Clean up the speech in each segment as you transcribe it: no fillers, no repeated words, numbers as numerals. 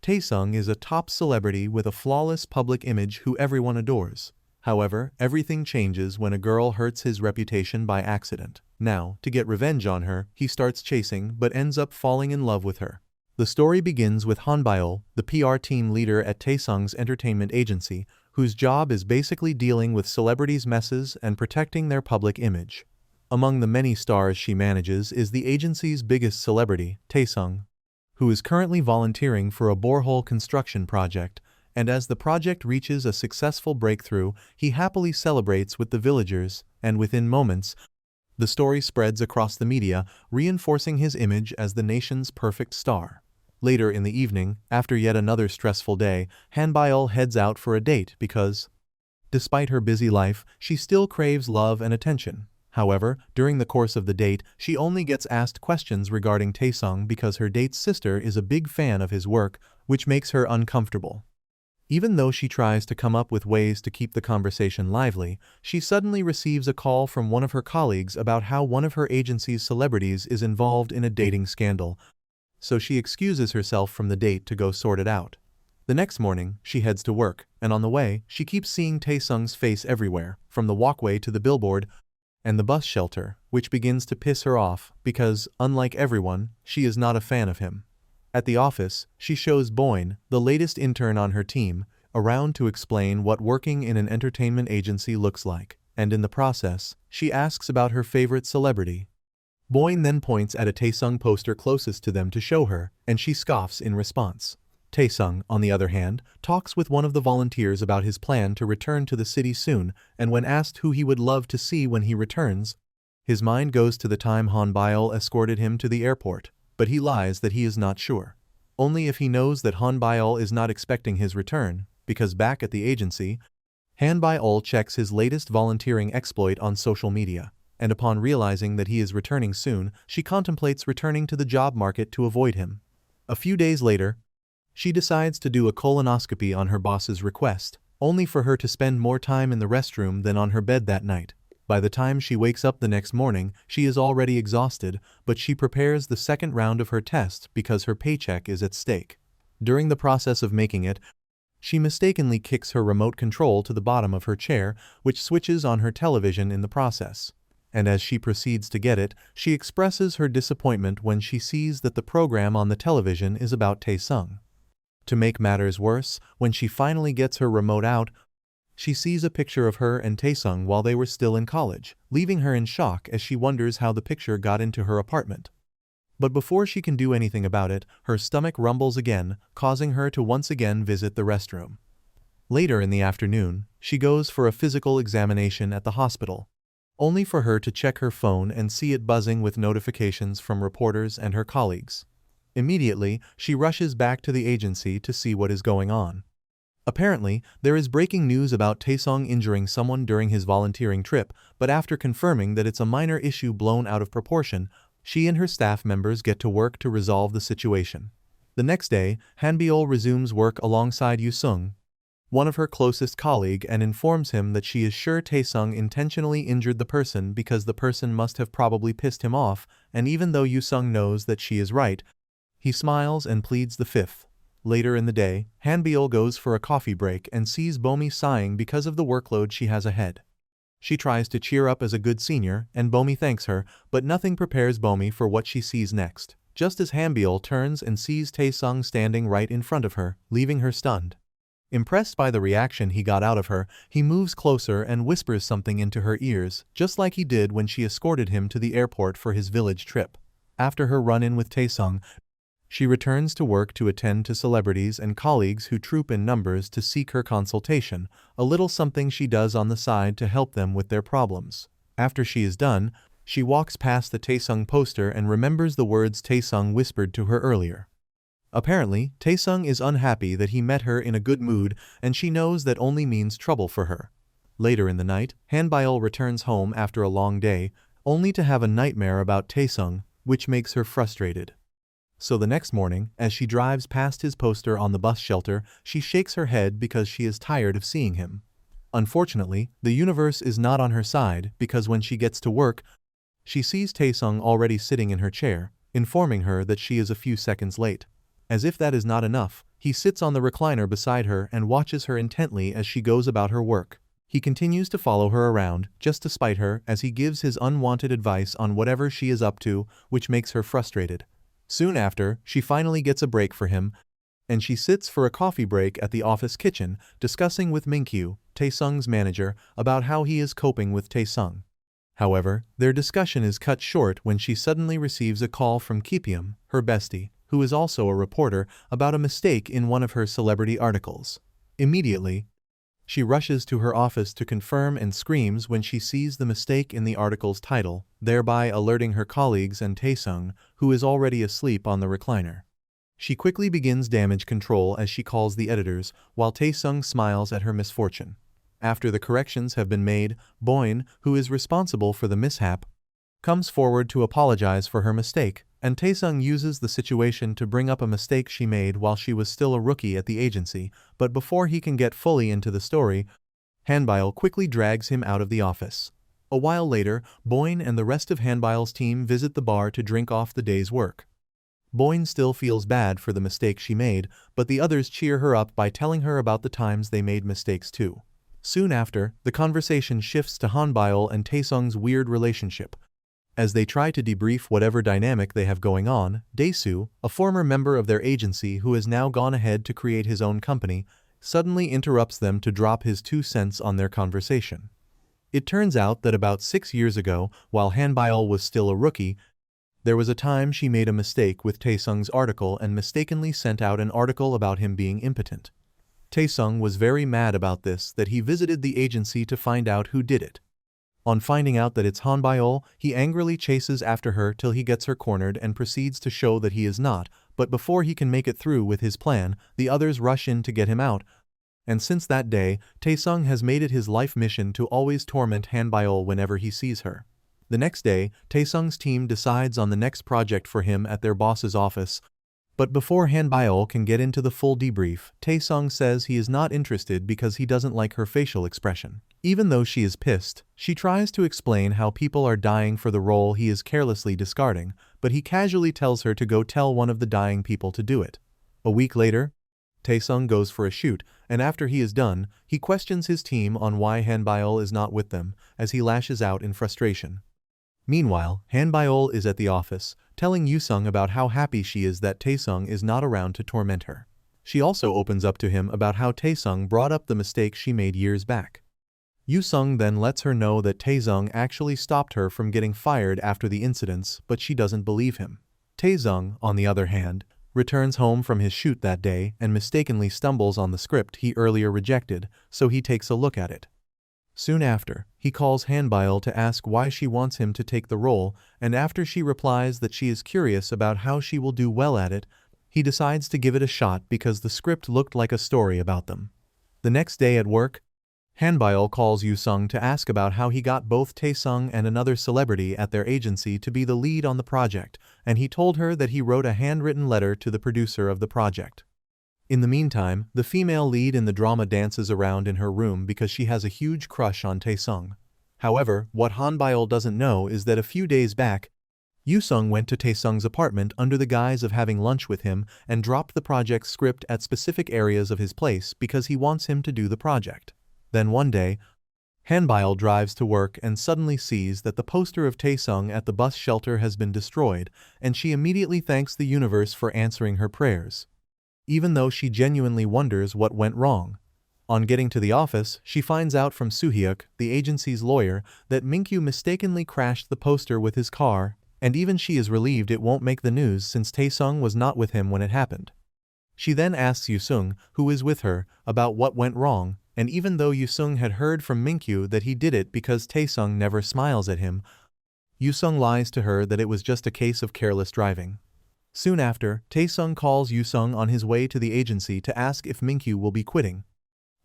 Taesung is a top celebrity with a flawless public image who everyone adores. However, everything changes when a girl hurts his reputation by accident. Now, to get revenge on her, he starts chasing but ends up falling in love with her. The story begins with Hanbyul, the PR team leader at Taesung's entertainment agency, whose job is basically dealing with celebrities' messes and protecting their public image. Among the many stars she manages is the agency's biggest celebrity, Taesung, who is currently volunteering for a borehole construction project, and as the project reaches a successful breakthrough, he happily celebrates with the villagers, and within moments, the story spreads across the media, reinforcing his image as the nation's perfect star. Later in the evening, after yet another stressful day, Hanbyul heads out for a date because, despite her busy life, she still craves love and attention. However, during the course of the date, she only gets asked questions regarding Taesung because her date's sister is a big fan of his work, which makes her uncomfortable. Even though she tries to come up with ways to keep the conversation lively, she suddenly receives a call from one of her colleagues about how one of her agency's celebrities is involved in a dating scandal, so she excuses herself from the date to go sort it out. The next morning, she heads to work, and on the way, she keeps seeing Taesung's face everywhere, from the walkway to the billboard and the bus shelter, which begins to piss her off because, unlike everyone, she is not a fan of him. At the office, she shows Boyne, the latest intern on her team, around to explain what working in an entertainment agency looks like, and in the process, she asks about her favorite celebrity. Boyne then points at a Taesung poster closest to them to show her, and she scoffs in response. Taesung, on the other hand, talks with one of the volunteers about his plan to return to the city soon, and when asked who he would love to see when he returns, his mind goes to the time Hanbyul escorted him to the airport. But he lies that he is not sure. Only if he knows that Hanbyul is not expecting his return, because back at the agency, Hanbyul checks his latest volunteering exploit on social media, and upon realizing that he is returning soon, she contemplates returning to the job market to avoid him. A few days later, she decides to do a colonoscopy on her boss's request, only for her to spend more time in the restroom than on her bed that night. By the time she wakes up the next morning, she is already exhausted, but she prepares the second round of her test because her paycheck is at stake. During the process of making it, she mistakenly kicks her remote control to the bottom of her chair, which switches on her television in the process. And as she proceeds to get it, she expresses her disappointment when she sees that the program on the television is about Taesung. To make matters worse, when she finally gets her remote out, she sees a picture of her and Taesung while they were still in college, leaving her in shock as she wonders how the picture got into her apartment. But before she can do anything about it, her stomach rumbles again, causing her to once again visit the restroom. Later in the afternoon, she goes for a physical examination at the hospital, only for her to check her phone and see it buzzing with notifications from reporters and her colleagues. Immediately, she rushes back to the agency to see what is going on. Apparently, there is breaking news about Taesung injuring someone during his volunteering trip, but after confirming that it's a minor issue blown out of proportion, she and her staff members get to work to resolve the situation. The next day, Hanbyul resumes work alongside Yoo-sung, one of her closest colleagues, and informs him that she is sure Taesung intentionally injured the person because the person must have probably pissed him off, and even though Yoo-sung knows that she is right, he smiles and pleads the fifth. Later in the day, Hanbyul goes for a coffee break and sees Bomi sighing because of the workload she has ahead. She tries to cheer up as a good senior, and Bomi thanks her, but nothing prepares Bomi for what she sees next, just as Hanbyul turns and sees Taesung standing right in front of her, leaving her stunned. Impressed by the reaction he got out of her, he moves closer and whispers something into her ears, just like he did when she escorted him to the airport for his village trip. After her run-in with Taesung, she returns to work to attend to celebrities and colleagues who troop in numbers to seek her consultation, a little something she does on the side to help them with their problems. After she is done, she walks past the Taesung poster and remembers the words Taesung whispered to her earlier. Apparently, Taesung is unhappy that he met her in a good mood, and she knows that only means trouble for her. Later in the night, Hanbyul returns home after a long day, only to have a nightmare about Taesung, which makes her frustrated. So the next morning, as she drives past his poster on the bus shelter, she shakes her head because she is tired of seeing him. Unfortunately, the universe is not on her side because when she gets to work, she sees Taesung already sitting in her chair, informing her that she is a few seconds late. As if that is not enough, He sits on the recliner beside her and watches her intently as she goes about her work. He continues to follow her around, just to spite her, as he gives his unwanted advice on whatever she is up to, which makes her frustrated. Soon after, she finally gets a break for him, and she sits for a coffee break at the office kitchen, discussing with Minkyu, Taesung's manager, about how he is coping with Taesung. However, their discussion is cut short when she suddenly receives a call from Kipium, her bestie, who is also a reporter, about a mistake in one of her celebrity articles. Immediately, she rushes to her office to confirm and screams when she sees the mistake in the article's title, thereby alerting her colleagues and Taesung, who is already asleep on the recliner. She quickly begins damage control as she calls the editors, while Taesung smiles at her misfortune. After the corrections have been made, Boyne, who is responsible for the mishap, comes forward to apologize for her mistake, and Taesung uses the situation to bring up a mistake she made while she was still a rookie at the agency, but before he can get fully into the story, Hanbyle quickly drags him out of the office. A while later, Boyne and the rest of Hanbyle's team visit the bar to drink off the day's work. Boyne still feels bad for the mistake she made, but the others cheer her up by telling her about the times they made mistakes too. Soon after, the conversation shifts to Hanbyle and Taesung's weird relationship. As they try to debrief whatever dynamic they have going on, Dae-soo, a former member of their agency who has now gone ahead to create his own company, suddenly interrupts them to drop his 2 cents on their conversation. It turns out that about 6 years ago, while Hanbyle was still a rookie, there was a time she made a mistake with Taesung's article and mistakenly sent out an article about him being impotent. Taesung was very mad about this that he visited the agency to find out who did it. On finding out that it's Hanbyle, he angrily chases after her till he gets her cornered and proceeds to show that he is not, but before he can make it through with his plan, the others rush in to get him out, and since that day, Taesung has made it his life mission to always torment Hanbyle whenever he sees her. The next day, Taesung's team decides on the next project for him at their boss's office, but before Hanbyle can get into the full debrief, Taesung says he is not interested because he doesn't like her facial expression. Even though she is pissed, she tries to explain how people are dying for the role he is carelessly discarding, but he casually tells her to go tell one of the dying people to do it. A week later, Taesung goes for a shoot, and after he is done, he questions his team on why Hanbyle is not with them, as he lashes out in frustration. Meanwhile, Hanbyle is at the office, telling Yusung about how happy she is that Taesung is not around to torment her. She also opens up to him about how Taesung brought up the mistake she made years back. Yusung then lets her know that Taesung actually stopped her from getting fired after the incidents, but she doesn't believe him. Taesung, on the other hand, returns home from his shoot that day and mistakenly stumbles on the script he earlier rejected, so he takes a look at it. Soon after, he calls Hanbyle to ask why she wants him to take the role, and after she replies that she is curious about how she will do well at it, he decides to give it a shot because the script looked like a story about them. The next day at work, Hanbyle calls Yusung to ask about how he got both Taesung and another celebrity at their agency to be the lead on the project, and he told her that he wrote a handwritten letter to the producer of the project. In the meantime, the female lead in the drama dances around in her room because she has a huge crush on Taesung. However, what Hanbyle doesn't know is that a few days back, Yusung went to Taesung's apartment under the guise of having lunch with him and dropped the project's script at specific areas of his place because he wants him to do the project. Then one day, Hanbyle drives to work and suddenly sees that the poster of Taesung at the bus shelter has been destroyed, and she immediately thanks the universe for answering her prayers, even though she genuinely wonders what went wrong. On getting to the office, she finds out from Soo-hyuk, the agency's lawyer, that Minkyu mistakenly crashed the poster with his car, and even she is relieved it won't make the news since Taesung was not with him when it happened. She then asks Yusung, who is with her, about what went wrong, and even though Yusung had heard from Minkyu that he did it because Taesung never smiles at him, Yusung lies to her that it was just a case of careless driving. Soon after, Taesung calls Yusung on his way to the agency to ask if Minkyu will be quitting.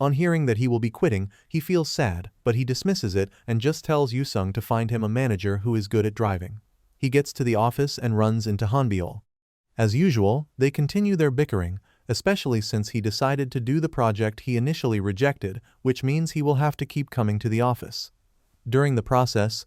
On hearing that he will be quitting, he feels sad, but he dismisses it and just tells Yusung to find him a manager who is good at driving. He gets to the office and runs into Hanbyle. As usual, they continue their bickering, especially since he decided to do the project he initially rejected, which means he will have to keep coming to the office. During the process,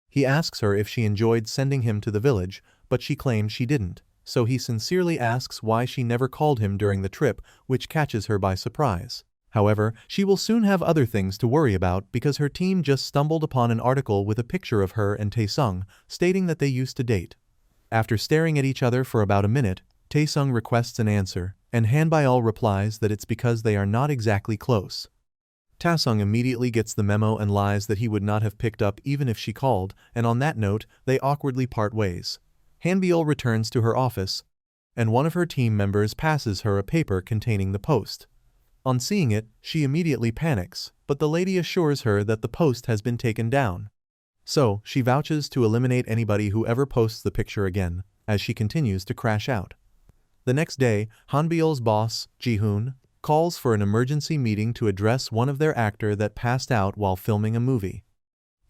he asks her if she enjoyed sending him to the village, but she claims she didn't. so he sincerely asks why she never called him during the trip, which catches her by surprise. However, she will soon have other things to worry about because her team just stumbled upon an article with a picture of her and Taesung, stating that they used to date. After staring at each other for about a minute, Taesung requests an answer, and Hanbyul replies that it's because they are not exactly close. Taesung immediately gets the memo and lies that he would not have picked up even if she called, and on that note, they awkwardly part ways. Hanbyul returns to her office, and one of her team members passes her a paper containing the post. On seeing it, she immediately panics, but the lady assures her that the post has been taken down. So, she vouches to eliminate anybody who ever posts the picture again, as she continues to crash out. The next day, Hanbyul's boss, Ji-hoon, calls for an emergency meeting to address one of their actor that passed out while filming a movie.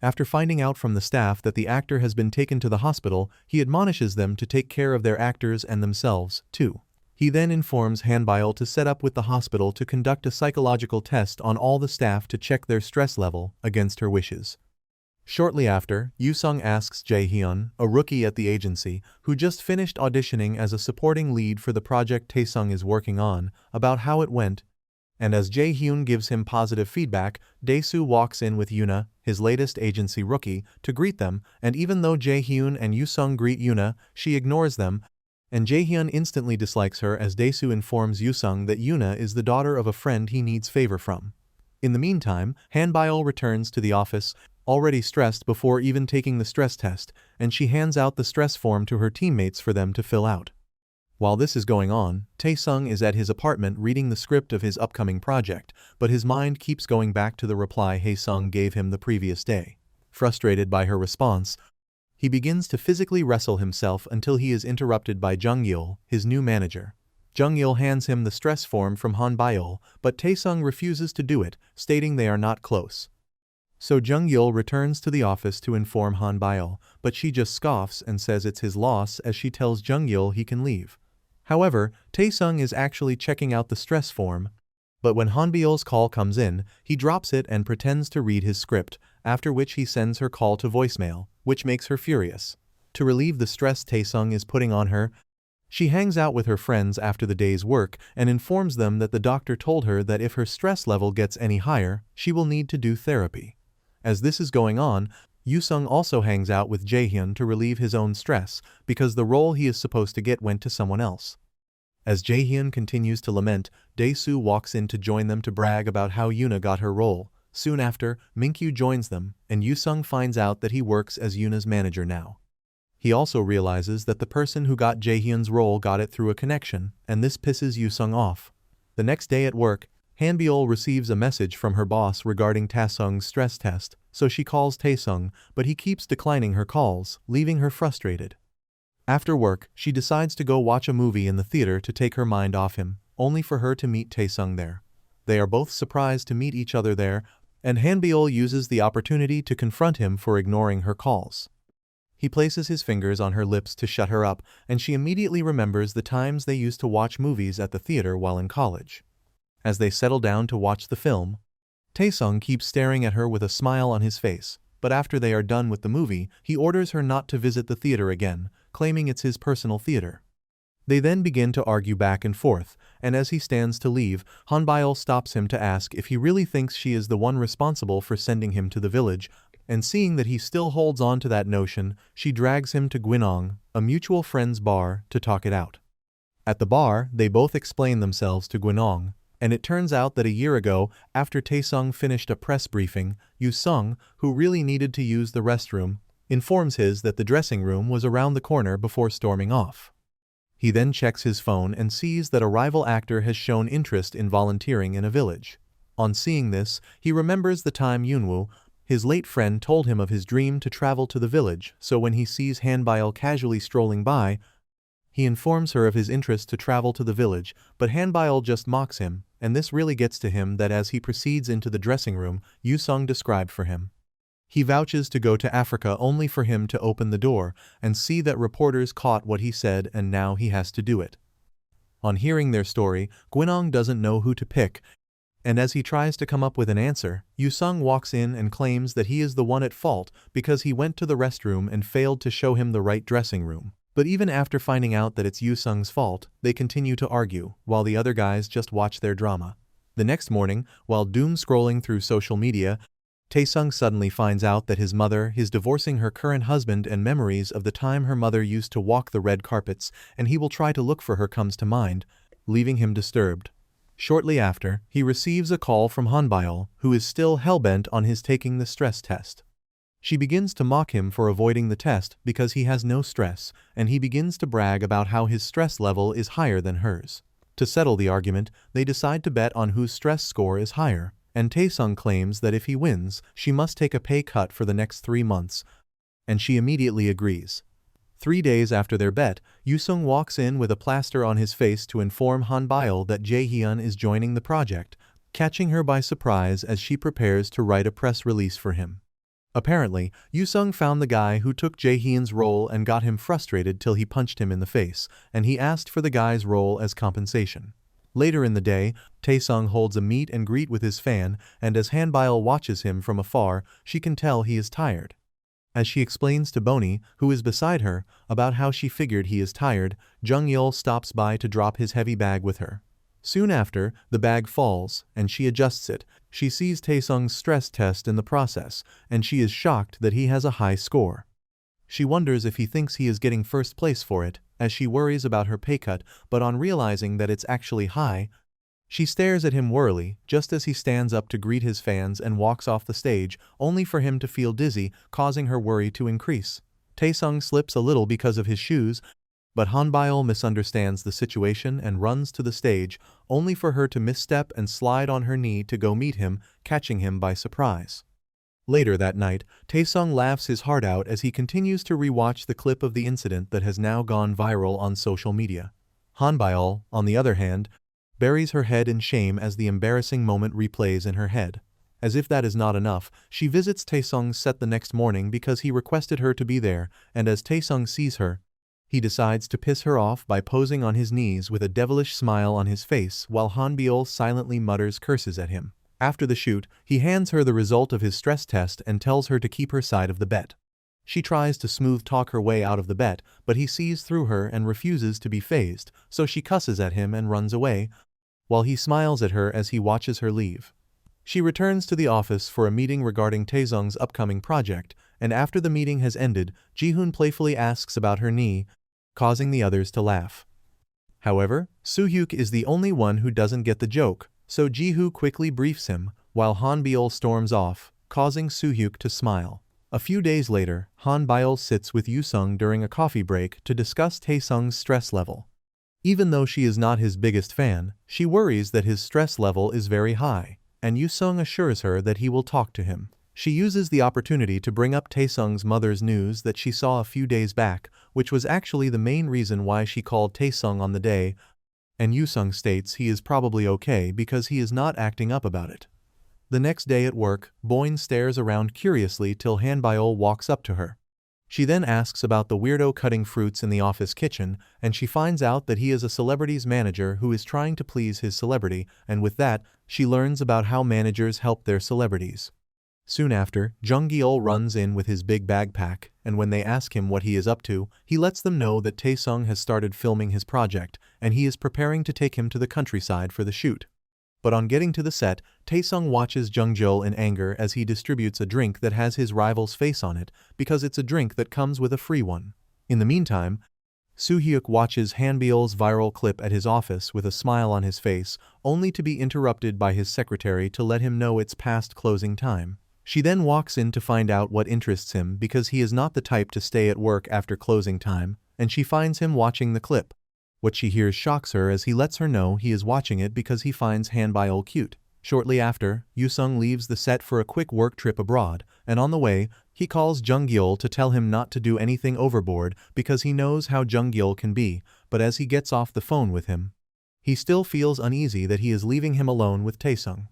After finding out from the staff that the actor has been taken to the hospital, he admonishes them to take care of their actors and themselves, too. He then informs Hanbyul to set up with the hospital to conduct a psychological test on all the staff to check their stress level, against her wishes. Shortly after, Yoo-sung asks Jae-hyun, a rookie at the agency, who just finished auditioning as a supporting lead for the project Taesung is working on, about how it went, and as Jae-hyun gives him positive feedback, Dae-soo walks in with Yoona, his latest agency rookie, to greet them, and even though Jae-hyun and Yoo-sung greet Yoona, she ignores them, and Jae-hyun instantly dislikes her as Dae-soo informs Yoo-sung that Yoona is the daughter of a friend he needs favor from. In the meantime, Hanbyul returns to the office, already stressed before even taking the stress test, and she hands out the stress form to her teammates for them to fill out. While this is going on, Taesung is at his apartment reading the script of his upcoming project, but his mind keeps going back to the reply Hae-sung gave him the previous day. Frustrated by her response, he begins to physically wrestle himself until he is interrupted by Jung-yeol, his new manager. Jung-yeol hands him the stress form from Hanbyul, but Taesung refuses to do it, stating they are not close. So Jung-yeol returns to the office to inform Hanbyul, but she just scoffs and says it's his loss as she tells Jung-yeol he can leave. However, Taesung is actually checking out the stress form, but when Hanbyul's call comes in, he drops it and pretends to read his script, after which he sends her call to voicemail, which makes her furious. To relieve the stress Taesung is putting on her, she hangs out with her friends after the day's work and informs them that the doctor told her that if her stress level gets any higher, she will need to do therapy. As this is going on, Yoo-sung also hangs out with Jae-hyun to relieve his own stress because the role he is supposed to get went to someone else. As Jae-hyun continues to lament, Dae-soo walks in to join them to brag about how Yoona got her role. Soon after, Minkyu joins them, and Yoo-sung finds out that he works as Yoona's manager now. He also realizes that the person who got Jae-hyun's role got it through a connection, and this pisses Yoo-sung off. The next day at work, Hanbyul receives a message from her boss regarding Taesung's stress test, so she calls Taesung, but he keeps declining her calls, leaving her frustrated. After work, she decides to go watch a movie in the theater to take her mind off him, only for her to meet Taesung there. They are both surprised to meet each other there, and Hanbyul uses the opportunity to confront him for ignoring her calls. He places his fingers on her lips to shut her up, and she immediately remembers the times they used to watch movies at the theater while in college. As they settle down to watch the film, Taesung keeps staring at her with a smile on his face, but after they are done with the movie, he orders her not to visit the theater again, claiming it's his personal theater. They then begin to argue back and forth, and as he stands to leave, Hanbyul stops him to ask if he really thinks she is the one responsible for sending him to the village, and seeing that he still holds on to that notion, she drags him to Gwinong, a mutual friend's bar, to talk it out. At the bar, they both explain themselves to Gwinong, and it turns out that a year ago, after Taesung finished a press briefing, Yoo-sung, who really needed to use the restroom, informs his that the dressing room was around the corner before storming off. He then checks his phone and sees that a rival actor has shown interest in volunteering in a village. On seeing this, he remembers the time Yoonwoo, his late friend, told him of his dream to travel to the village, so when he sees Hanbyul casually strolling by, he informs her of his interest to travel to the village, but Hanbyul just mocks him, and this really gets to him that as he proceeds into the dressing room Yoo-sung described for him. He vouches to go to Africa only for him to open the door and see that reporters caught what he said and now he has to do it. On hearing their story, Gwinong doesn't know who to pick, and as he tries to come up with an answer, Yoo-sung walks in and claims that he is the one at fault because he went to the restroom and failed to show him the right dressing room. But even after finding out that it's Yoo-sung's fault, they continue to argue, while the other guys just watch their drama. The next morning, while doom-scrolling through social media, Tae-sung suddenly finds out that his mother is divorcing her current husband, and memories of the time her mother used to walk the red carpets and he will try to look for her comes to mind, leaving him disturbed. Shortly after, he receives a call from Hanbyul, who is still hell-bent on his taking the stress test. She begins to mock him for avoiding the test because he has no stress, and he begins to brag about how his stress level is higher than hers. To settle the argument, they decide to bet on whose stress score is higher, and Tae-sung claims that if he wins, she must take a pay cut for the next 3 months, and she immediately agrees. 3 days after their bet, Yoo-sung walks in with a plaster on his face to inform Hanbyul that Jae-hyun is joining the project, catching her by surprise as she prepares to write a press release for him. Apparently, Yoo-sung found the guy who took Jae-hyun's role and got him frustrated till he punched him in the face, and he asked for the guy's role as compensation. Later in the day, Tae-sung holds a meet and greet with his fan, and as Hanbyul watches him from afar, she can tell he is tired. As she explains to Bonnie, who is beside her, about how she figured he is tired, Jung-yeol stops by to drop his heavy bag with her. Soon after, the bag falls, and she adjusts it. She sees Tae-sung's stress test in the process, and she is shocked that he has a high score. She wonders if he thinks he is getting first place for it, as she worries about her pay cut, but on realizing that it's actually high, she stares at him warily just as he stands up to greet his fans and walks off the stage, only for him to feel dizzy, causing her worry to increase. Tae-sung slips a little because of his shoes, but Hanbyul misunderstands the situation and runs to the stage, only for her to misstep and slide on her knee to go meet him, catching him by surprise. Later that night, Tae-sung laughs his heart out as he continues to rewatch the clip of the incident that has now gone viral on social media. Hanbyul, on the other hand, buries her head in shame as the embarrassing moment replays in her head. As if that is not enough, she visits Tae-sung's set the next morning because he requested her to be there, and as Tae-sung sees her, he decides to piss her off by posing on his knees with a devilish smile on his face while Hanbyul silently mutters curses at him. After the shoot, he hands her the result of his stress test and tells her to keep her side of the bet. She tries to smooth talk her way out of the bet, but he sees through her and refuses to be fazed, so she cusses at him and runs away, while he smiles at her as he watches her leave. She returns to the office for a meeting regarding Tae-sung's upcoming project, and after the meeting has ended, Ji-hoon playfully asks about her knee, causing the others to laugh. However, Soo-hyuk is the only one who doesn't get the joke, so Ji-hoo quickly briefs him, while Hanbyul storms off, causing Soo-hyuk to smile. A few days later, Hanbyul sits with Yoo-sung during a coffee break to discuss Tae-sung's stress level. Even though she is not his biggest fan, she worries that his stress level is very high, and Yoo-sung assures her that he will talk to him. She uses the opportunity to bring up Tae-sung's mother's news that she saw a few days back, which was actually the main reason why she called Tae-sung on the day, and Yoo-sung states he is probably okay because he is not acting up about it. The next day at work, Boyne stares around curiously till Hanbyul walks up to her. She then asks about the weirdo cutting fruits in the office kitchen, and she finds out that he is a celebrity's manager who is trying to please his celebrity, and with that, she learns about how managers help their celebrities. Soon after, Jung-yeol runs in with his big backpack, and when they ask him what he is up to, he lets them know that Tae-sung has started filming his project, and he is preparing to take him to the countryside for the shoot. But on getting to the set, Tae-sung watches Jung-jeol in anger as he distributes a drink that has his rival's face on it, because it's a drink that comes with a free one. In the meantime, Soo-hyuk watches Hanbyul's viral clip at his office with a smile on his face, only to be interrupted by his secretary to let him know it's past closing time. She then walks in to find out what interests him because he is not the type to stay at work after closing time, and she finds him watching the clip. What she hears shocks her as he lets her know he is watching it because he finds Hanbyul cute. Shortly after, Yoo-sung leaves the set for a quick work trip abroad, and on the way, he calls Jung-yeol to tell him not to do anything overboard because he knows how Jung-yeol can be, but as he gets off the phone with him, he still feels uneasy that he is leaving him alone with Tae-sung.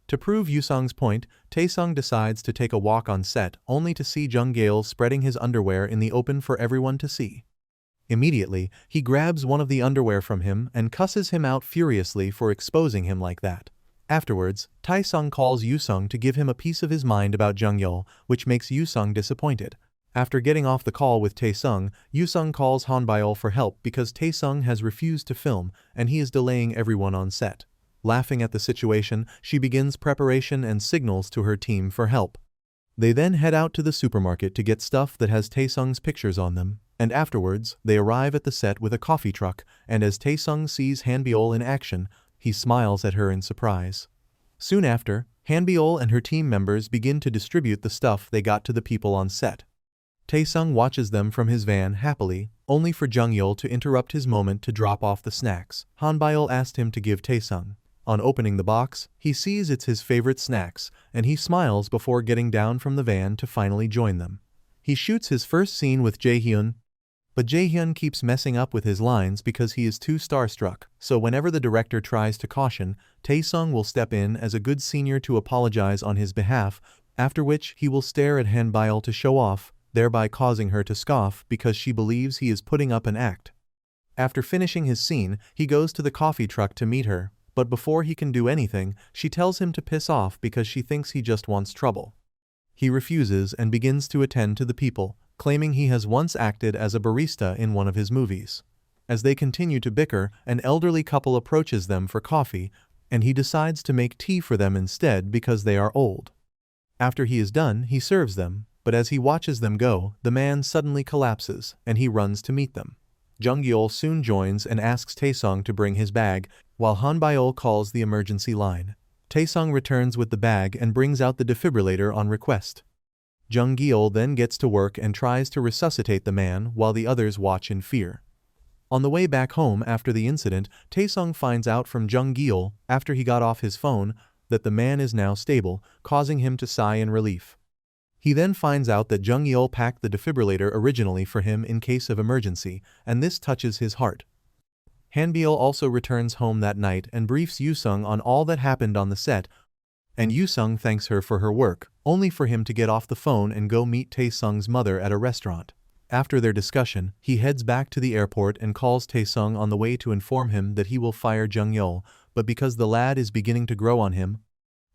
To prove Yoo-sung's point, Tae-sung decides to take a walk on set only to see Jung-yeol spreading his underwear in the open for everyone to see. Immediately, he grabs one of the underwear from him and cusses him out furiously for exposing him like that. Afterwards, Tae-sung calls Yoo-sung to give him a piece of his mind about Jung-yeol, which makes Yoo-sung disappointed. After getting off the call with Taesung, Yoosung calls Hanbyul for help because Taesung has refused to film and he is delaying everyone on set. Laughing at the situation, she begins preparation and signals to her team for help. They then head out to the supermarket to get stuff that has Taesung's pictures on them, and afterwards, they arrive at the set with a coffee truck, and as Taesung sees Hanbyul in action, he smiles at her in surprise. Soon after, Hanbyul and her team members begin to distribute the stuff they got to the people on set. Taesung watches them from his van happily, only for Jung-yeol to interrupt his moment to drop off the snacks Hanbyul asked him to give Taesung. On opening the box, he sees it's his favorite snacks, and he smiles before getting down from the van to finally join them. He shoots his first scene with Jae-hyun, but Jae-hyun keeps messing up with his lines because he is too starstruck, so whenever the director tries to caution, Taesung will step in as a good senior to apologize on his behalf, after which he will stare at Hanbyul to show off, thereby causing her to scoff because she believes he is putting up an act. After finishing his scene, he goes to the coffee truck to meet her, but before he can do anything, she tells him to piss off because she thinks he just wants trouble. He refuses and begins to attend to the people, claiming he has once acted as a barista in one of his movies. As they continue to bicker, an elderly couple approaches them for coffee, and he decides to make tea for them instead because they are old. After he is done, he serves them, but as he watches them go, the man suddenly collapses, and he runs to meet them. Jung-yeol soon joins and asks Taesung to bring his bag, while Hanbyul calls the emergency line. Taesung returns with the bag and brings out the defibrillator on request. Jung-yeol then gets to work and tries to resuscitate the man while the others watch in fear. On the way back home after the incident, Taesung finds out from Jung-yeol, after he got off his phone, that the man is now stable, causing him to sigh in relief. He then finds out that Jung-yeol packed the defibrillator originally for him in case of emergency, and this touches his heart. Hanbyul also returns home that night and briefs Yoosung on all that happened on the set, and Yoosung thanks her for her work, only for him to get off the phone and go meet Taesung's mother at a restaurant. After their discussion, he heads back to the airport and calls Taesung on the way to inform him that he will fire Jung-yeol, but because the lad is beginning to grow on him,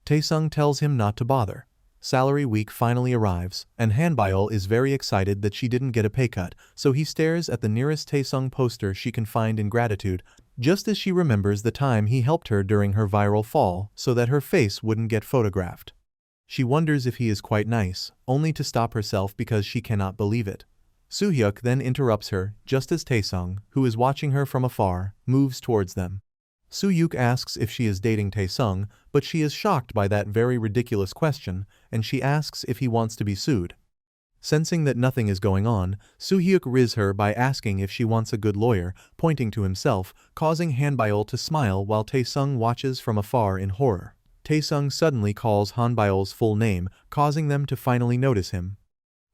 Taesung tells him not to bother. Salary week finally arrives, and Hanbyul is very excited that she didn't get a pay cut, so he stares at the nearest Taesung poster she can find in gratitude, just as she remembers the time he helped her during her viral fall so that her face wouldn't get photographed. She wonders if he is quite nice, only to stop herself because she cannot believe it. Soo-hyuk then interrupts her, just as Taesung, who is watching her from afar, moves towards them. Soo-hyuk asks if she is dating Taesung, but she is shocked by that very ridiculous question, and she asks if he wants to be sued. Sensing that nothing is going on, Soo-hyuk riz her by asking if she wants a good lawyer, pointing to himself, causing Hanbyul to smile while Taesung watches from afar in horror. Taesung suddenly calls Hanbyul's full name, causing them to finally notice him.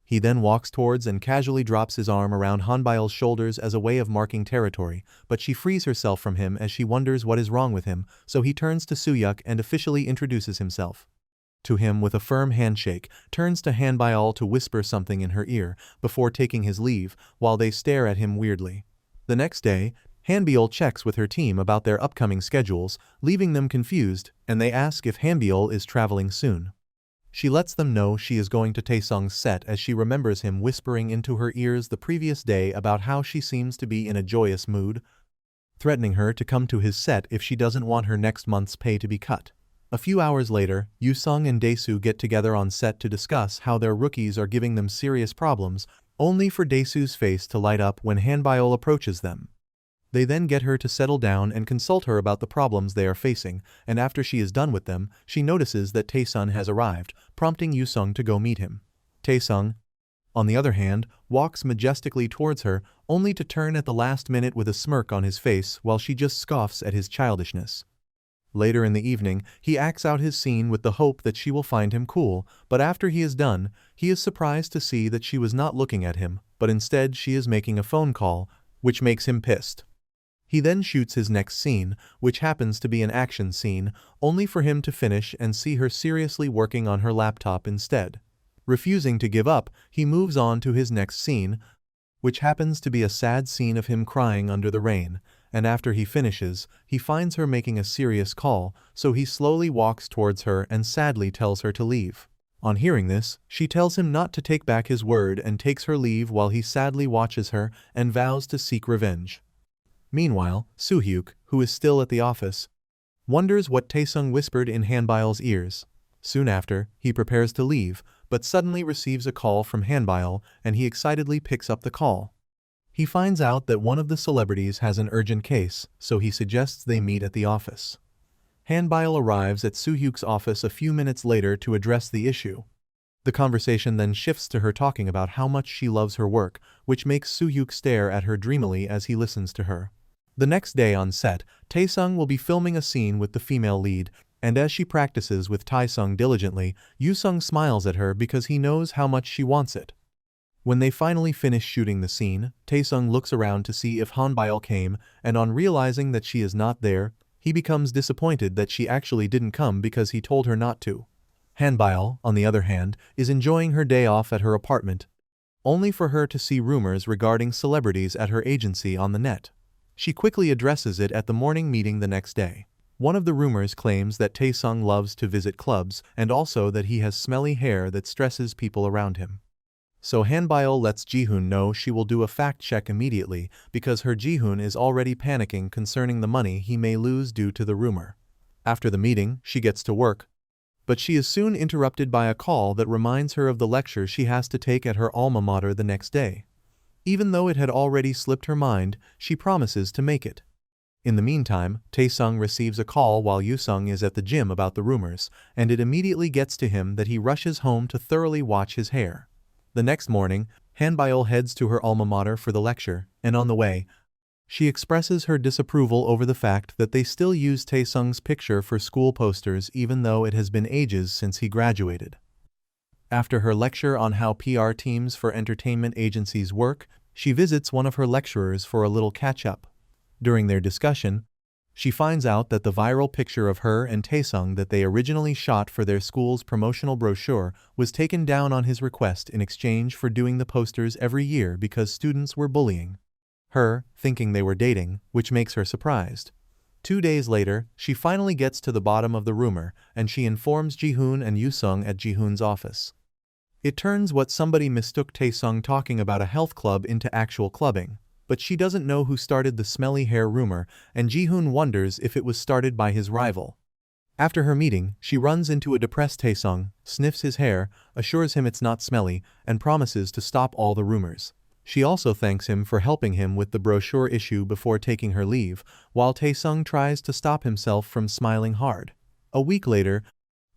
He then walks towards and casually drops his arm around Hanbyul's shoulders as a way of marking territory, but she frees herself from him as she wonders what is wrong with him, so he turns to Soo-hyuk and officially introduces himself to him with a firm handshake, turns to Hanbyul to whisper something in her ear, before taking his leave, while they stare at him weirdly. The next day, Hanbyul checks with her team about their upcoming schedules, leaving them confused, and they ask if Hanbyul is traveling soon. She lets them know she is going to Taesung's set as she remembers him whispering into her ears the previous day about how she seems to be in a joyous mood, threatening her to come to his set if she doesn't want her next month's pay to be cut. A few hours later, Yoosung and Daesoo get together on set to discuss how their rookies are giving them serious problems, only for Daesoo's face to light up when Hanbyul approaches them. They then get her to settle down and consult her about the problems they are facing, and after she is done with them, she notices that Taesung has arrived, prompting Yoosung to go meet him. Taesung, on the other hand, walks majestically towards her, only to turn at the last minute with a smirk on his face while she just scoffs at his childishness. Later in the evening, he acts out his scene with the hope that she will find him cool, but after he is done, he is surprised to see that she was not looking at him, but instead she is making a phone call, which makes him pissed. He then shoots his next scene, which happens to be an action scene, only for him to finish and see her seriously working on her laptop instead. Refusing to give up, he moves on to his next scene, which happens to be a sad scene of him crying under the rain, and after he finishes, he finds her making a serious call, so he slowly walks towards her and sadly tells her to leave. On hearing this, she tells him not to take back his word and takes her leave while he sadly watches her and vows to seek revenge. Meanwhile, Soo-hyuk, who is still at the office, wonders what Taesung whispered in Hanbyul's ears. Soon after, he prepares to leave, but suddenly receives a call from Hanbyul and he excitedly picks up the call. He finds out that one of the celebrities has an urgent case, so he suggests they meet at the office. Hanbyul arrives at Soo-hyuk's office a few minutes later to address the issue. The conversation then shifts to her talking about how much she loves her work, which makes Soo-hyuk stare at her dreamily as he listens to her. The next day on set, Taesung will be filming a scene with the female lead, and as she practices with Taesung diligently, Yoosung smiles at her because he knows how much she wants it. When they finally finish shooting the scene, Taesung looks around to see if Hanbyul came, and on realizing that she is not there, he becomes disappointed that she actually didn't come because he told her not to. Hanbyul, on the other hand, is enjoying her day off at her apartment, only for her to see rumors regarding celebrities at her agency on the net. She quickly addresses it at the morning meeting the next day. One of the rumors claims that Taesung loves to visit clubs and also that he has smelly hair that stresses people around him. So Hanbyul lets Jihoon know she will do a fact check immediately because her Jihoon is already panicking concerning the money he may lose due to the rumor. After the meeting, she gets to work, but she is soon interrupted by a call that reminds her of the lecture she has to take at her alma mater the next day. Even though it had already slipped her mind, she promises to make it. In the meantime, Taesung receives a call while Yoosung is at the gym about the rumors, and it immediately gets to him that he rushes home to thoroughly watch his hair. The next morning, Hanbyul heads to her alma mater for the lecture, and on the way, she expresses her disapproval over the fact that they still use Taesung's picture for school posters even though it has been ages since he graduated. After her lecture on how PR teams for entertainment agencies work, she visits one of her lecturers for a little catch-up. During their discussion, she finds out that the viral picture of her and Taesung that they originally shot for their school's promotional brochure was taken down on his request in exchange for doing the posters every year because students were bullying her, thinking they were dating, which makes her surprised. 2 days later, she finally gets to the bottom of the rumor, and she informs Jihoon and Yoosung at Jihoon's office. It turns what somebody mistook Taesung talking about a health club into actual clubbing, but she doesn't know who started the smelly hair rumor, and Jihoon wonders if it was started by his rival. After her meeting, she runs into a depressed Taesung, sniffs his hair, assures him it's not smelly, and promises to stop all the rumors. She also thanks him for helping him with the brochure issue before taking her leave, while Taesung tries to stop himself from smiling hard. A week later,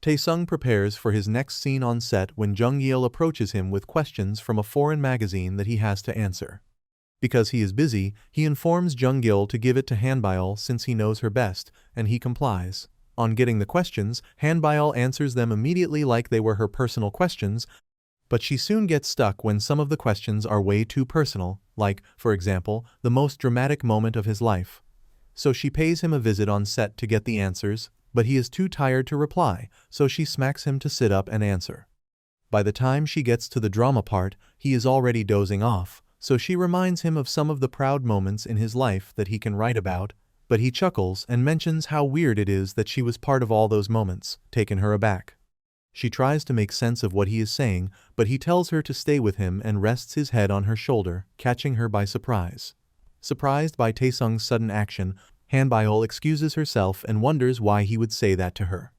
Taesung prepares for his next scene on set when Jung-yeol approaches him with questions from a foreign magazine that he has to answer. Because he is busy, he informs Jung-yeol to give it to Hanbyul since he knows her best, and he complies. On getting the questions, Hanbyul answers them immediately like they were her personal questions, but she soon gets stuck when some of the questions are way too personal, like, for example, the most dramatic moment of his life. So she pays him a visit on set to get the answers, but he is too tired to reply, so she smacks him to sit up and answer. By the time she gets to the drama part, he is already dozing off, so she reminds him of some of the proud moments in his life that he can write about, but he chuckles and mentions how weird it is that she was part of all those moments, taken her aback. She tries to make sense of what he is saying, but he tells her to stay with him and rests his head on her shoulder, catching her by surprise. Surprised by Taesung's sudden action, Hanbyul excuses herself and wonders why he would say that to her.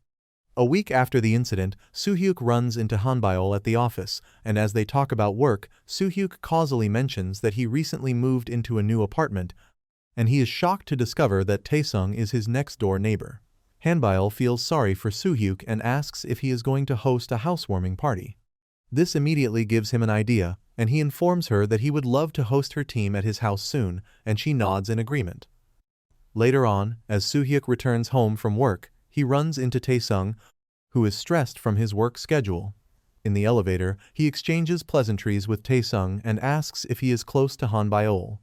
A week after the incident, Soo-hyuk runs into Hanbyul at the office, and as they talk about work, Soo-hyuk causally mentions that he recently moved into a new apartment, and he is shocked to discover that Taesung is his next-door neighbor. Hanbyul feels sorry for Soo-hyuk and asks if he is going to host a housewarming party. This immediately gives him an idea, and he informs her that he would love to host her team at his house soon, and she nods in agreement. Later on, as Soo-hyuk returns home from work, he runs into Taesung, who is stressed from his work schedule. In the elevator, he exchanges pleasantries with Taesung and asks if he is close to Hanbyul.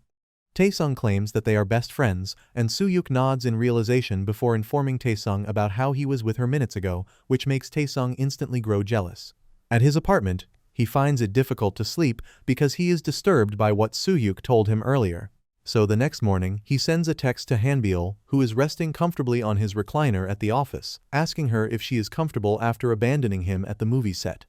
Taesung claims that they are best friends, and Soo-hyuk nods in realization before informing Taesung about how he was with her minutes ago, which makes Taesung instantly grow jealous. At his apartment, he finds it difficult to sleep because he is disturbed by what Soo-hyuk told him earlier. So the next morning, he sends a text to Hanbyul, who is resting comfortably on his recliner at the office, asking her if she is comfortable after abandoning him at the movie set.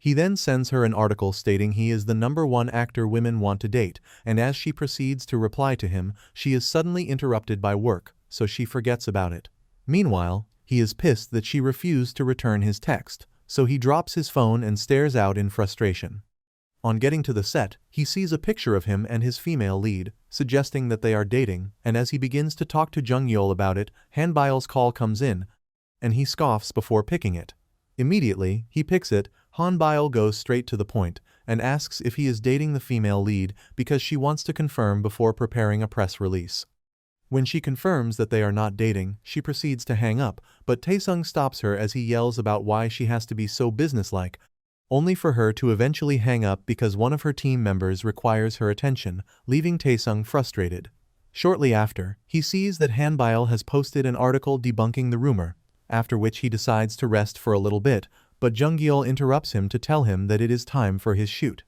He then sends her an article stating he is the #1 actor women want to date, and as she proceeds to reply to him, she is suddenly interrupted by work, so she forgets about it. Meanwhile, he is pissed that she refused to return his text, so he drops his phone and stares out in frustration. On getting to the set, he sees a picture of him and his female lead, suggesting that they are dating, and as he begins to talk to Jung-yeol about it, Han-byul's call comes in, and he scoffs before picking it. Immediately, he picks it. Han-byul goes straight to the point and asks if he is dating the female lead because she wants to confirm before preparing a press release. When she confirms that they are not dating, she proceeds to hang up, but Taesung stops her as he yells about why she has to be so businesslike, only for her to eventually hang up because one of her team members requires her attention, leaving Taesung frustrated. Shortly after, he sees that Han-byul has posted an article debunking the rumor, after which he decides to rest for a little bit, but Jung-yeol interrupts him to tell him that it is time for his shoot.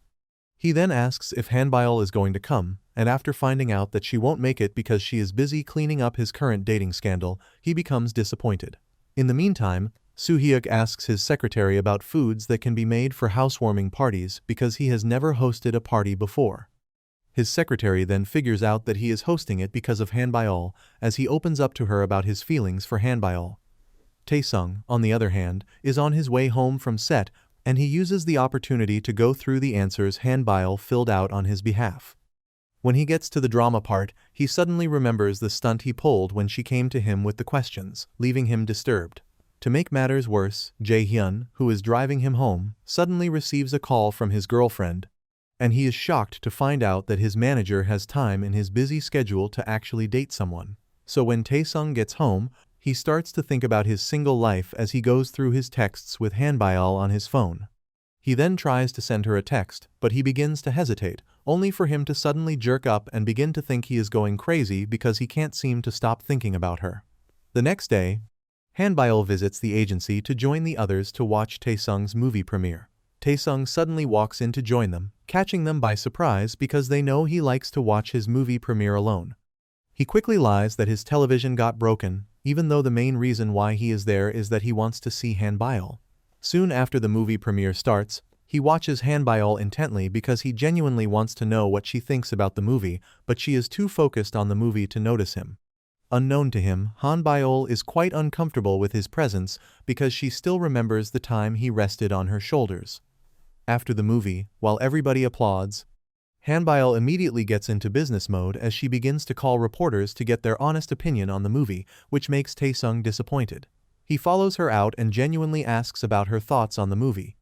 He then asks if Han-byul is going to come, and after finding out that she won't make it because she is busy cleaning up his current dating scandal, he becomes disappointed. In the meantime, Soo-hyuk asks his secretary about foods that can be made for housewarming parties because he has never hosted a party before. His secretary then figures out that he is hosting it because of Han-byul, as he opens up to her about his feelings for Han-byul. Taesung, on the other hand, is on his way home from set, and he uses the opportunity to go through the answers Han-byul filled out on his behalf. When he gets to the drama part, he suddenly remembers the stunt he pulled when she came to him with the questions, leaving him disturbed. To make matters worse, Jae-hyun, who is driving him home, suddenly receives a call from his girlfriend, and he is shocked to find out that his manager has time in his busy schedule to actually date someone. So when Taesung gets home, he starts to think about his single life as he goes through his texts with Han-byul on his phone. He then tries to send her a text, but he begins to hesitate, only for him to suddenly jerk up and begin to think he is going crazy because he can't seem to stop thinking about her. The next day, Han-byul visits the agency to join the others to watch Taesung's movie premiere. Taesung suddenly walks in to join them, catching them by surprise because they know he likes to watch his movie premiere alone. He quickly lies that his television got broken, even though the main reason why he is there is that he wants to see Han-byul. Soon after the movie premiere starts, he watches Han-byul intently because he genuinely wants to know what she thinks about the movie, but she is too focused on the movie to notice him. Unknown to him, Han-byul is quite uncomfortable with his presence because she still remembers the time he rested on her shoulders. After the movie, while everybody applauds, Han-byul immediately gets into business mode as she begins to call reporters to get their honest opinion on the movie, which makes Taesung disappointed. He follows her out and genuinely asks about her thoughts on the movie.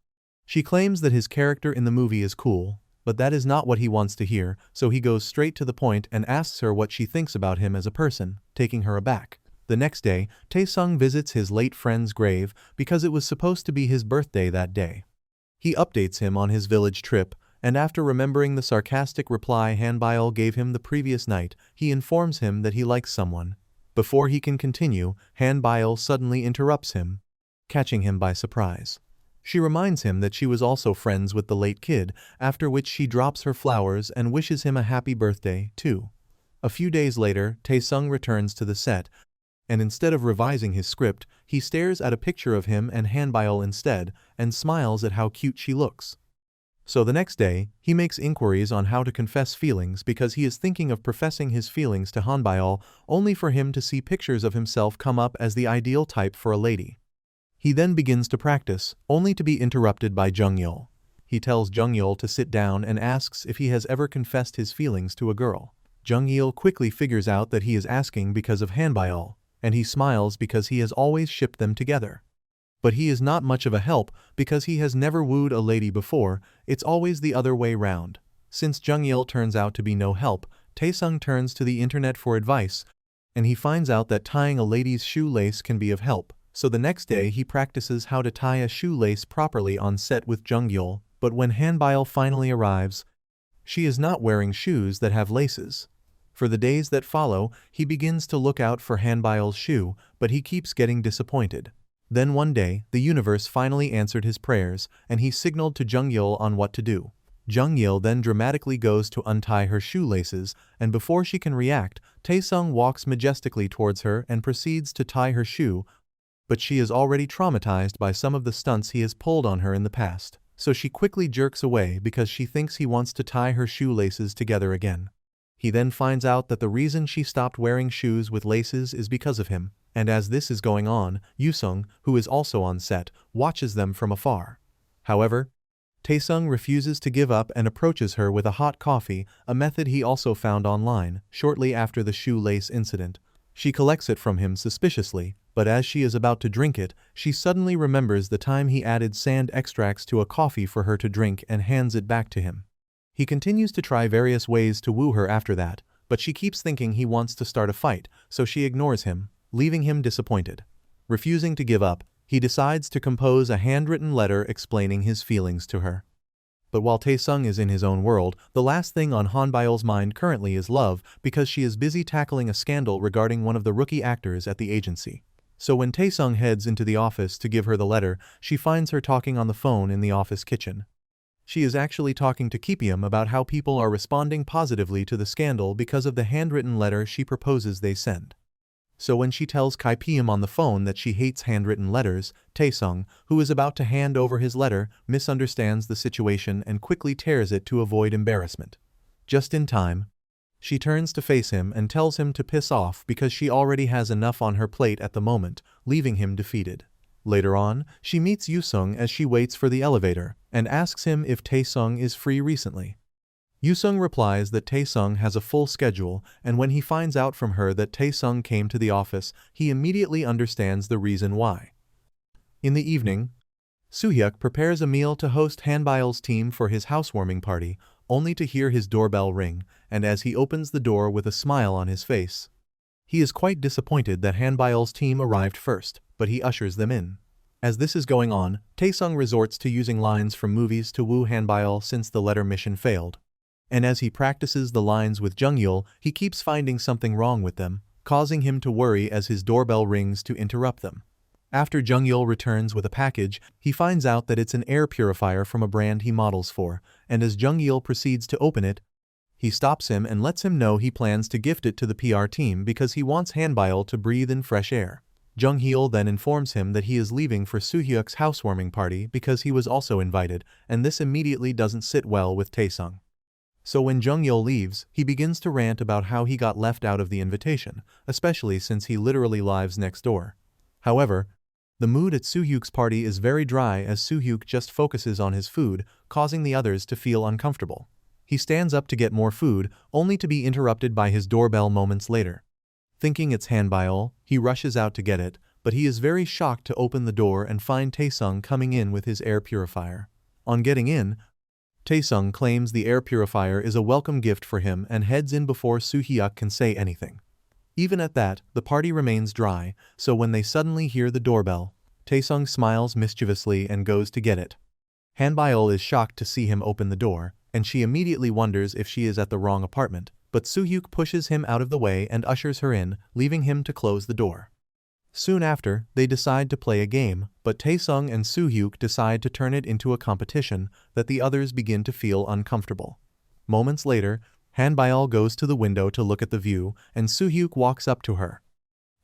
She claims that his character in the movie is cool, but that is not what he wants to hear, so he goes straight to the point and asks her what she thinks about him as a person, taking her aback. The next day, Taesung visits his late friend's grave because it was supposed to be his birthday that day. He updates him on his village trip, and after remembering the sarcastic reply Han-byul gave him the previous night, he informs him that he likes someone. Before he can continue, Han-byul suddenly interrupts him, catching him by surprise. She reminds him that she was also friends with the late kid, after which she drops her flowers and wishes him a happy birthday, too. A few days later, Taesung returns to the set, and instead of revising his script, he stares at a picture of him and Han-byul instead, and smiles at how cute she looks. So the next day, he makes inquiries on how to confess feelings because he is thinking of professing his feelings to Han-byul, only for him to see pictures of himself come up as the ideal type for a lady. He then begins to practice, only to be interrupted by Jung-yeol. He tells Jung-yeol to sit down and asks if he has ever confessed his feelings to a girl. Jung-yeol quickly figures out that he is asking because of Han-byul, and he smiles because he has always shipped them together. But he is not much of a help because he has never wooed a lady before, it's always the other way round. Since Jung-yeol turns out to be no help, Taesung turns to the internet for advice, and he finds out that tying a lady's shoelace can be of help. So the next day he practices how to tie a shoelace properly on set with Jung-yeol, but when Han-byul finally arrives, she is not wearing shoes that have laces. For the days that follow, he begins to look out for Han-byul's shoe, but he keeps getting disappointed. Then one day, the universe finally answered his prayers, and he signaled to Jung-yeol on what to do. Jung-yeol then dramatically goes to untie her shoelaces, and before she can react, Taesung walks majestically towards her and proceeds to tie her shoe, but she is already traumatized by some of the stunts he has pulled on her in the past. so she quickly jerks away because she thinks he wants to tie her shoelaces together again. He then finds out that the reason she stopped wearing shoes with laces is because of him, and as this is going on, Yoo-sung, who is also on set, watches them from afar. However, Taesung refuses to give up and approaches her with a hot coffee, a method he also found online, shortly after the shoelace incident. She collects it from him suspiciously, but as she is about to drink it, she suddenly remembers the time he added sand extracts to a coffee for her to drink and hands it back to him. He continues to try various ways to woo her after that, but she keeps thinking he wants to start a fight, so she ignores him, leaving him disappointed. Refusing to give up, he decides to compose a handwritten letter explaining his feelings to her. But while Taesung is in his own world, the last thing on Hanbyul's mind currently is love because she is busy tackling a scandal regarding one of the rookie actors at the agency. So when Taesung heads into the office to give her the letter, she finds her talking on the phone in the office kitchen. She is actually talking to Kipium about how people are responding positively to the scandal because of the handwritten letter she proposes they send. So when she tells Kipium on the phone that she hates handwritten letters, Taesung, who is about to hand over his letter, misunderstands the situation and quickly tears it to avoid embarrassment. Just in time, she turns to face him and tells him to piss off because she already has enough on her plate at the moment, leaving him defeated. Later on, she meets Yoo-sung as she waits for the elevator, and asks him if Taesung is free recently. Yoo-sung replies that Taesung has a full schedule, and when he finds out from her that Taesung came to the office, he immediately understands the reason why. In the evening, Soo-hyuk prepares a meal to host Hanbyul's team for his housewarming party, only to hear his doorbell ring, and as he opens the door with a smile on his face. He is quite disappointed that Hanbyul's team arrived first, but he ushers them in. As this is going on, Taesung resorts to using lines from movies to woo Hanbyul since the letter mission failed. And as he practices the lines with Jung-yeol, he keeps finding something wrong with them, causing him to worry as his doorbell rings to interrupt them. After Jung-yeol returns with a package, he finds out that it's an air purifier from a brand he models for, and as Jung-yeol proceeds to open it, he stops him and lets him know he plans to gift it to the PR team because he wants Hanbyul to breathe in fresh air. Jung-yeol then informs him that he is leaving for Soo-hyuk's housewarming party because he was also invited, and this immediately doesn't sit well with Taesung. So when Jung-yeol leaves, he begins to rant about how he got left out of the invitation, especially since he literally lives next door. However, the mood at Soo-hyuk's party is very dry as Soo-hyuk just focuses on his food, causing the others to feel uncomfortable. He stands up to get more food, only to be interrupted by his doorbell moments later. Thinking it's Hanbyul, he rushes out to get it, but he is very shocked to open the door and find Taesung coming in with his air purifier. On getting in, Taesung claims the air purifier is a welcome gift for him and heads in before Soo-hyuk can say anything. Even at that, the party remains dry, so when they suddenly hear the doorbell, Taesung smiles mischievously and goes to get it. Hanbyul is shocked to see him open the door, and she immediately wonders if she is at the wrong apartment, but Soo-hyuk pushes him out of the way and ushers her in, leaving him to close the door. Soon after, they decide to play a game, but Taesung and Soo-hyuk decide to turn it into a competition that the others begin to feel uncomfortable. Moments later, Hanbyul goes to the window to look at the view, and Soo-hyuk walks up to her.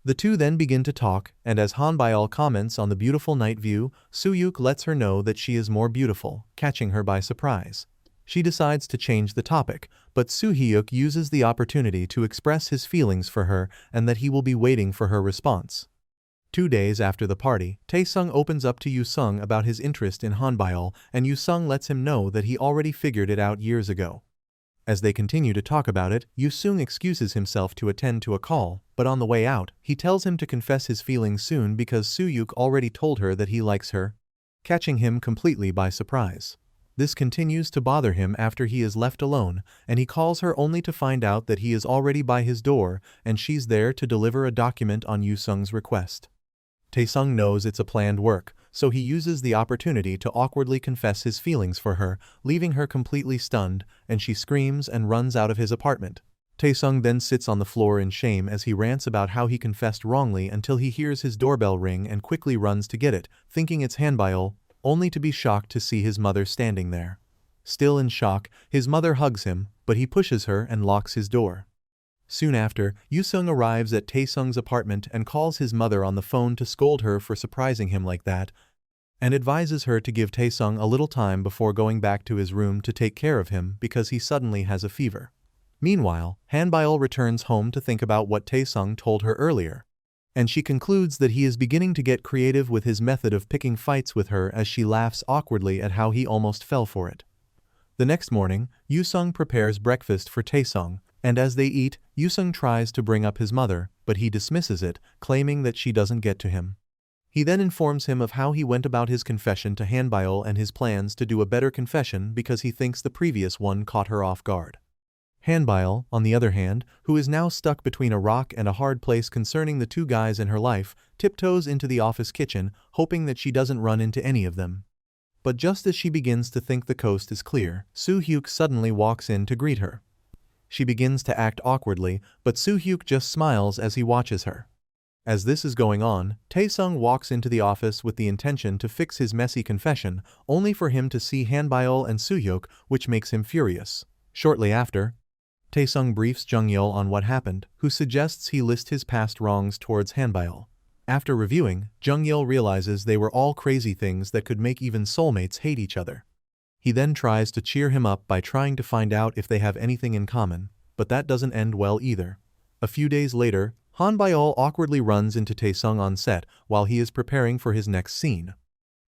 The two then begin to talk, and as Hanbyul comments on the beautiful night view, Soo-hyuk lets her know that she is more beautiful, catching her by surprise. She decides to change the topic, but Soo-hyuk uses the opportunity to express his feelings for her and that he will be waiting for her response. 2 days after the party, Taesung opens up to Yoo-sung about his interest in Hanbyul, and Yoo-sung lets him know that he already figured it out years ago. As they continue to talk about it, Yoo-sung excuses himself to attend to a call, but on the way out, he tells him to confess his feelings soon because Soo-hyuk already told her that he likes her, catching him completely by surprise. This continues to bother him after he is left alone, and he calls her only to find out that he is already by his door and she's there to deliver a document on Yoo-sung's request. Taesung knows it's a planned work, so he uses the opportunity to awkwardly confess his feelings for her, leaving her completely stunned, and she screams and runs out of his apartment. Taesung then sits on the floor in shame as he rants about how he confessed wrongly until he hears his doorbell ring and quickly runs to get it, thinking it's Hanbyul, only to be shocked to see his mother standing there. Still in shock, his mother hugs him, but he pushes her and locks his door. Soon after, Yoo-sung arrives at Taesung's apartment and calls his mother on the phone to scold her for surprising him like that, and advises her to give Taesung a little time before going back to his room to take care of him because he suddenly has a fever. Meanwhile, Hanbyul returns home to think about what Taesung told her earlier, and she concludes that he is beginning to get creative with his method of picking fights with her as she laughs awkwardly at how he almost fell for it. The next morning, Yusung prepares breakfast for Taesung, and as they eat, Yusung tries to bring up his mother, but he dismisses it, claiming that she doesn't get to him. He then informs him of how he went about his confession to Hanbyul and his plans to do a better confession because he thinks the previous one caught her off guard. Hanbyul, on the other hand, who is now stuck between a rock and a hard place concerning the two guys in her life, tiptoes into the office kitchen, hoping that she doesn't run into any of them. But just as she begins to think the coast is clear, Soo-hyuk suddenly walks in to greet her. She begins to act awkwardly, but Soo-hyuk just smiles as he watches her. As this is going on, Taesung walks into the office with the intention to fix his messy confession, only for him to see Hanbyul and Soo-hyuk, which makes him furious. Shortly after, Taesung briefs Jung-yeol on what happened, who suggests he list his past wrongs towards Hanbyul. After reviewing, Jung-yeol realizes they were all crazy things that could make even soulmates hate each other. He then tries to cheer him up by trying to find out if they have anything in common, but that doesn't end well either. A few days later, Hanbyul awkwardly runs into Taesung on set while he is preparing for his next scene.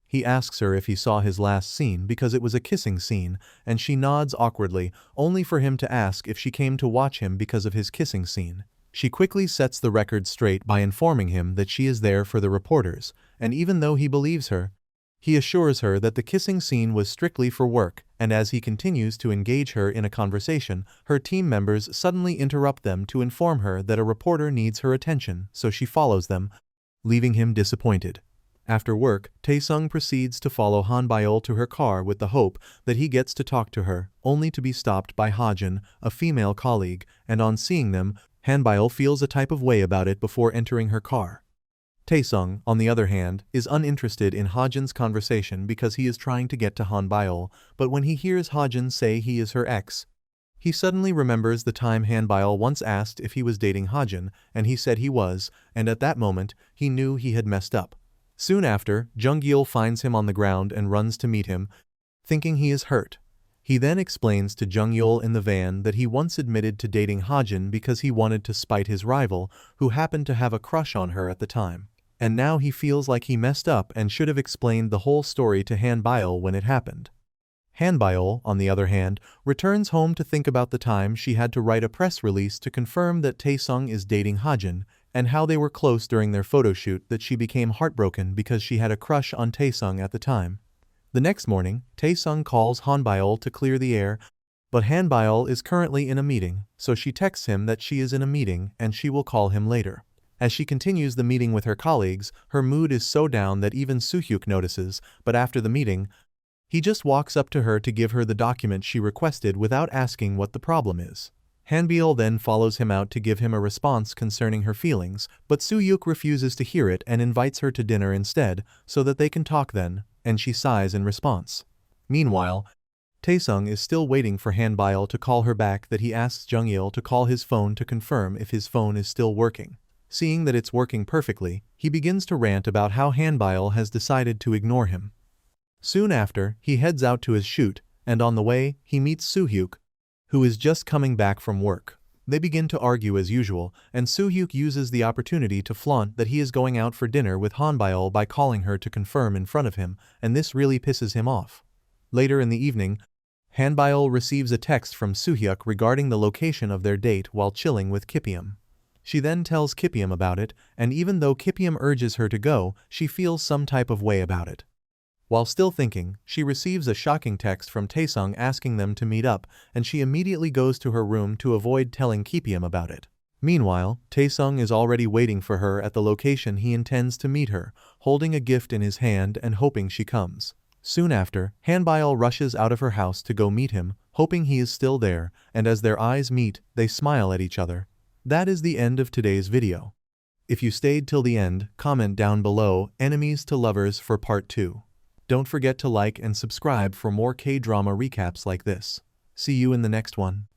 He asks her if he saw his last scene because it was a kissing scene, and she nods awkwardly, only for him to ask if she came to watch him because of his kissing scene. She quickly sets the record straight by informing him that she is there for the reporters, and even though he believes her, he assures her that the kissing scene was strictly for work, and as he continues to engage her in a conversation, her team members suddenly interrupt them to inform her that a reporter needs her attention, so she follows them, leaving him disappointed. After work, Taesung proceeds to follow Hanbyul to her car with the hope that he gets to talk to her, only to be stopped by Hajin, a female colleague, and on seeing them, Hanbyul feels a type of way about it before entering her car. Taesung, on the other hand, is uninterested in Hajin's conversation because he is trying to get to Hanbyul, but when he hears Hajin say he is her ex, he suddenly remembers the time Hanbyul once asked if he was dating Hajin, and he said he was, and at that moment, he knew he had messed up. Soon after, Jung-yeol finds him on the ground and runs to meet him, thinking he is hurt. He then explains to Jung-yeol in the van that he once admitted to dating Hajin because he wanted to spite his rival, who happened to have a crush on her at the time. And now he feels like he messed up and should have explained the whole story to Hanbyul when it happened. Hanbyul, on the other hand, returns home to think about the time she had to write a press release to confirm that Taesung is dating Hajin, and how they were close during their photo shoot that she became heartbroken because she had a crush on Taesung at the time. The next morning, Taesung calls Hanbyul to clear the air, but Hanbyul is currently in a meeting, so she texts him that she is in a meeting and she will call him later. As she continues the meeting with her colleagues, her mood is so down that even Soo-hyuk notices, but after the meeting, he just walks up to her to give her the document she requested without asking what the problem is. Hanbyul then follows him out to give him a response concerning her feelings, but Soo-hyuk refuses to hear it and invites her to dinner instead, so that they can talk then, and she sighs in response. Meanwhile, Taesung is still waiting for Hanbyul to call her back that he asks Jung-yeol to call his phone to confirm if his phone is still working. Seeing that it's working perfectly, he begins to rant about how Hanbyul has decided to ignore him. Soon after, he heads out to his shoot, and on the way, he meets Soo-hyuk, who is just coming back from work. They begin to argue as usual, and Soo-hyuk uses the opportunity to flaunt that he is going out for dinner with Hanbyul by calling her to confirm in front of him, and this really pisses him off. Later in the evening, Hanbyul receives a text from Soo-hyuk regarding the location of their date while chilling with Kipyeom. She then tells Kipyeom about it, and even though Kipyeom urges her to go, she feels some type of way about it. While still thinking, she receives a shocking text from Taesung asking them to meet up, and she immediately goes to her room to avoid telling Kipyeom about it. Meanwhile, Taesung is already waiting for her at the location he intends to meet her, holding a gift in his hand and hoping she comes. Soon after, Hanbyul rushes out of her house to go meet him, hoping he is still there, and as their eyes meet, they smile at each other. That is the end of today's video. If you stayed till the end, comment down below "Enemies to Lovers" for part 2. Don't forget to like and subscribe for more K-drama recaps like this. See you in the next one.